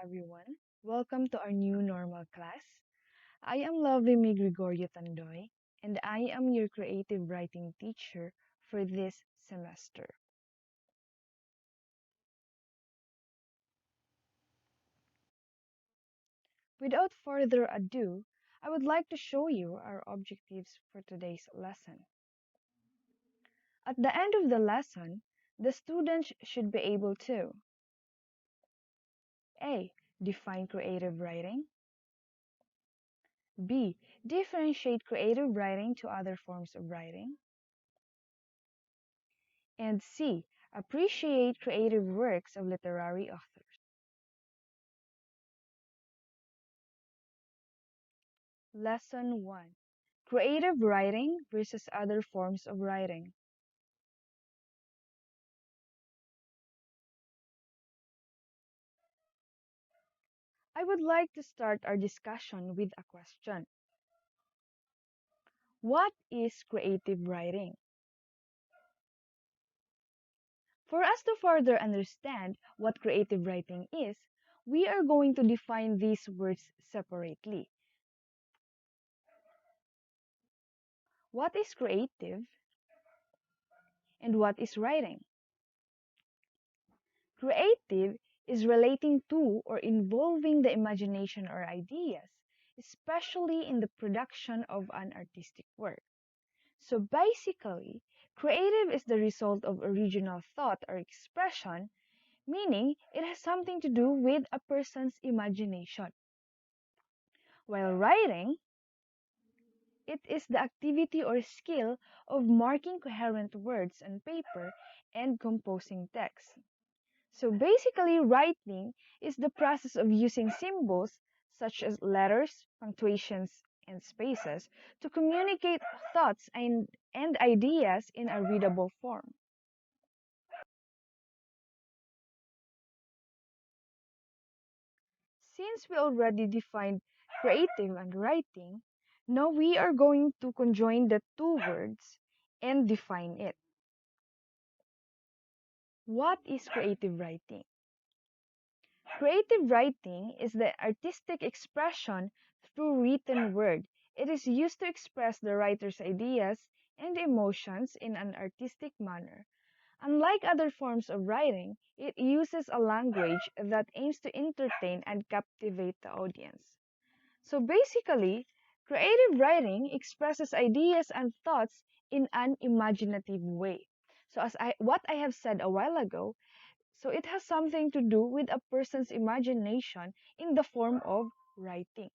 everyone. Welcome to our new normal class. I am Lovely Gregorio Tandoy, and I am your creative writing teacher for this semester. Without further ado, I would like to show you our objectives for today's lesson. At the end of the lesson, the students should be able to A. Define creative writing. B. Differentiate creative writing to other forms of writing. And C. Appreciate creative works of literary authors. Lesson 1. Creative writing versus other forms of writing. I would like to start our discussion with a question. What is creative writing? For us to further understand what creative writing is, we are going to define these words separately. What is creative and what is writing? Creative is relating to or involving the imagination or ideas, especially in the production of an artistic work. So basically, creative is the result of original thought or expression, meaning it has something to do with a person's imagination. While writing, it is the activity or skill of marking coherent words on paper and composing text. So basically, writing is the process of using symbols such as letters, punctuations, and spaces to communicate thoughts and ideas in a readable form. Since we already defined creative and writing, now we are going to conjoin the two words and define it. What is creative writing? Creative writing is the artistic expression through written word. It is used to express the writer's ideas and emotions in an artistic manner. Unlike other forms of writing, it uses a language that aims to entertain and captivate the audience. So basically, creative writing expresses ideas and thoughts in an imaginative way. So what I have said a while ago, so it has something to do with a person's imagination in the form of writing.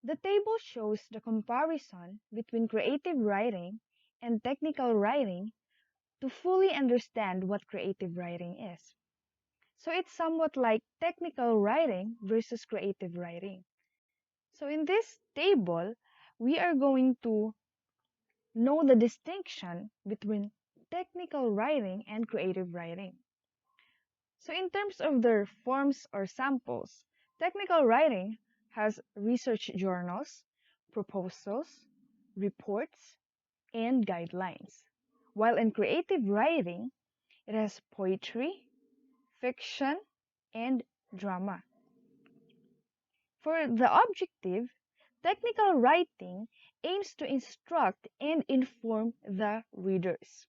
The table shows the comparison between creative writing and technical writing to fully understand what creative writing is. So it's somewhat like technical writing versus creative writing. So in this table, we are going to know the distinction between technical writing and creative writing. So in terms of their forms or samples, technical writing has research journals, proposals, reports, and guidelines. While in creative writing, it has poetry, fiction, and drama. For the objective, technical writing aims to instruct and inform the readers.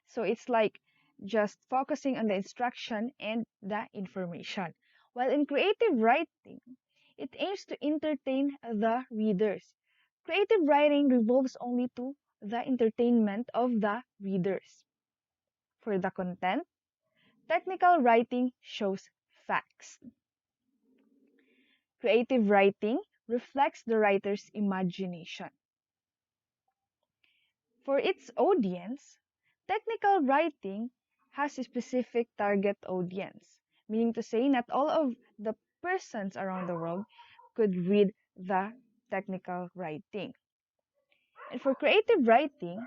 So it's like just focusing on the instruction and the information. While in creative writing, it aims to entertain the readers. Creative writing revolves only to the entertainment of the readers. For the content, technical writing shows facts. Creative writing reflects the writer's imagination. For its audience, technical writing has a specific target audience, meaning to say not all of the persons around the world could read the technical writing. And for creative writing,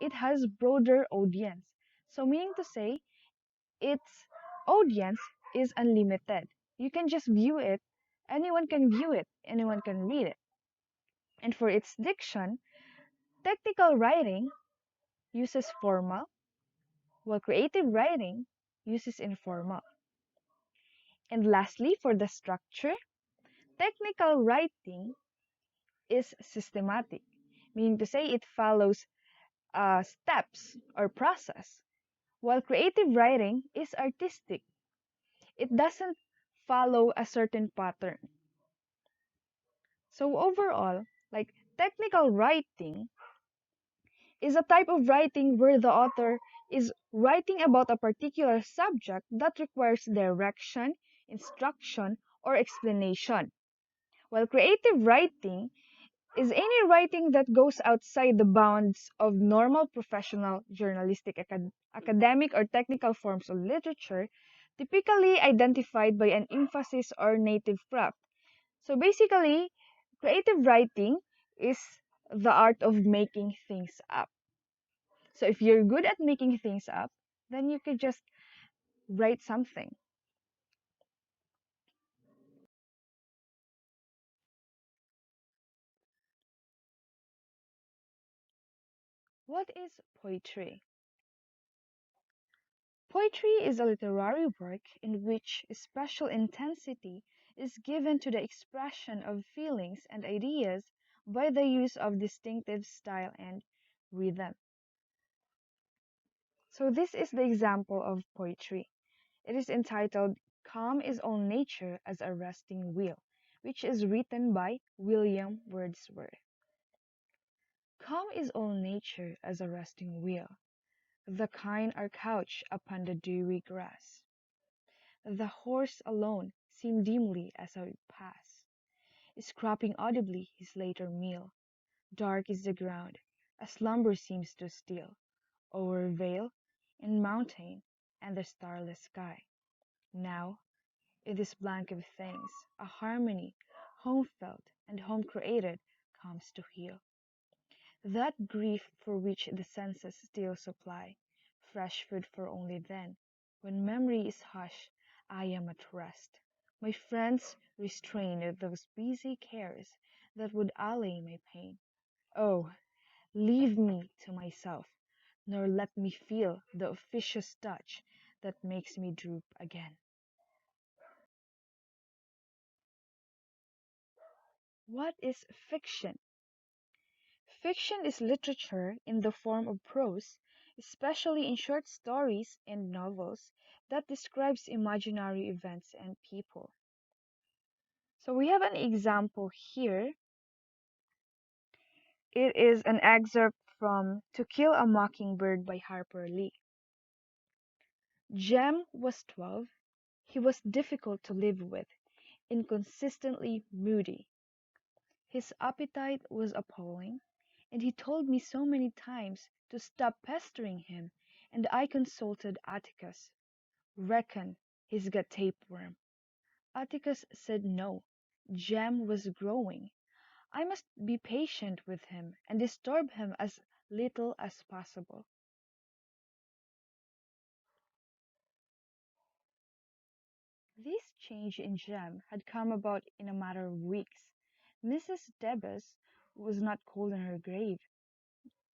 it has broader audience. So meaning to say its audience is unlimited. You can just view it, anyone can view it, anyone can read it. And for its diction, technical writing uses formal, while creative writing uses informal. And lastly, for the structure, technical writing is systematic, meaning to say it follows steps or process, while creative writing is artistic. It doesn't follow a certain pattern. So overall, like technical writing is a type of writing where the author is writing about a particular subject that requires direction, instruction, or explanation. While creative writing is any writing that goes outside the bounds of normal professional, journalistic, academic, or technical forms of literature, typically identified by an emphasis or native craft. So basically, creative writing is the art of making things up. So if you're good at making things up, then you could just write something. What is poetry? Poetry is a literary work in which special intensity is given to the expression of feelings and ideas by the use of distinctive style and rhythm. So this is the example of poetry. It is entitled Calm is All Nature as a Resting Wheel, which is written by William Wordsworth. Calm is all nature as a resting wheel. The kine are couched upon the dewy grass. The horse alone, seen dimly as I pass, is cropping audibly his later meal. Dark is the ground, as slumber seems to steal o'er vale and mountain and the starless sky. Now, it is blank of things, a harmony, home felt and home created, comes to heal. That grief for which the senses still supply fresh food for only then, when memory is hushed, I am at rest. My friends restrain those busy cares that would allay my pain. Oh, leave me to myself, nor let me feel the officious touch that makes me droop again. What is fiction? Fiction is literature in the form of prose, especially in short stories and novels, that describes imaginary events and people. So we have an example here. It is an excerpt from To Kill a Mockingbird by Harper Lee. Jem was 12. He was difficult to live with, inconsistently moody. His appetite was appalling, and he told me so many times to stop pestering him, and I consulted Atticus. Reckon he's got tapeworm. Atticus said no. Jem was growing. I must be patient with him and disturb him as little as possible. This change in Jem had come about in a matter of weeks. Mrs. Debus was not cold in her grave.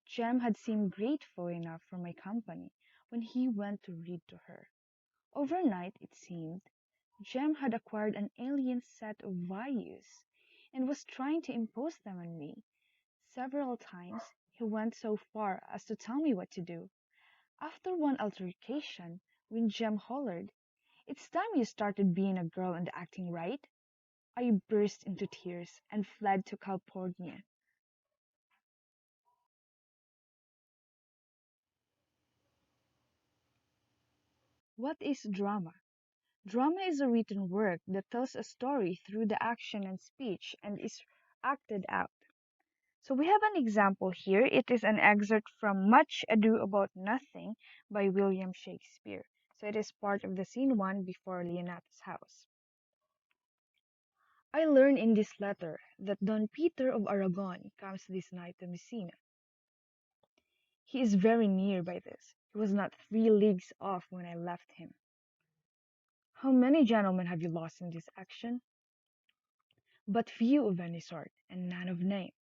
Jem had seemed grateful enough for my company when he went to read to her. Overnight, it seemed, Jem had acquired an alien set of values and was trying to impose them on me. Several times he went so far as to tell me what to do. After one altercation, when Jem hollered, "It's time you started being a girl and acting right," I burst into tears and fled to California. What is drama? Drama is a written work that tells a story through the action and speech and is acted out. So we have an example here. It is an excerpt from Much Ado About Nothing by William Shakespeare. So it is part of the scene one before Leonato's house. I learn in this letter that Don Peter of Aragon comes this night to Messina. He is very near by this. He was not 3 leagues off when I left him. How many gentlemen have you lost in this action? But few of any sort, and none of name.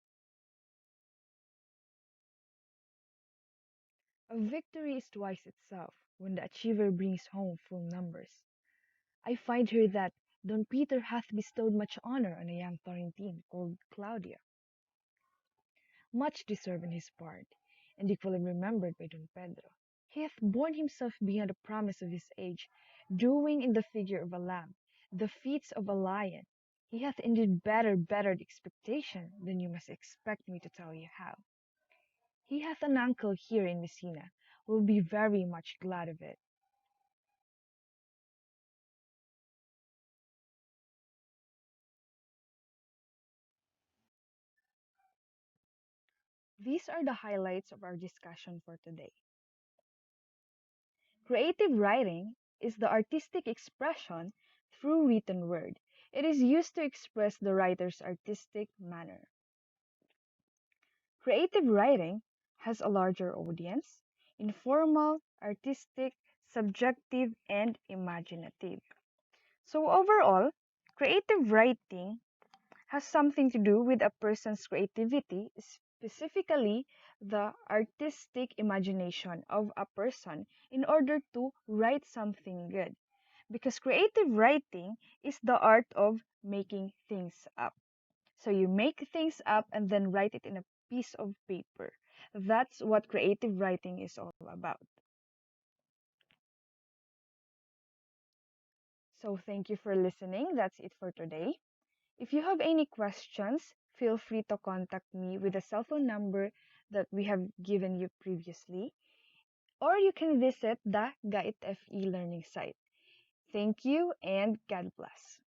A victory is twice itself when the achiever brings home full numbers. I find here that Don Peter hath bestowed much honor on a young Florentine called Claudia, much deserved on his part, and equally remembered by Don Pedro. He hath borne himself beyond the promise of his age, doing in the figure of a lamb the feats of a lion. He hath indeed bettered expectation than you must expect me to tell you how. He hath an uncle here in Messina, who will be very much glad of it. These are the highlights of our discussion for today. Creative writing is the artistic expression through written word. It is used to express the writer's artistic manner. Creative writing has a larger audience: informal, artistic, subjective, and imaginative. So, overall, creative writing has something to do with a person's creativity, specifically the artistic imagination of a person in order to write something good. Because creative writing is the art of making things up. So you make things up and then write it in a piece of paper. That's what creative writing is all about. So thank you for listening. That's it for today. If you have any questions, feel free to contact me with the cell phone number that we have given you previously, or you can visit the Gait FE learning site. Thank you and God bless.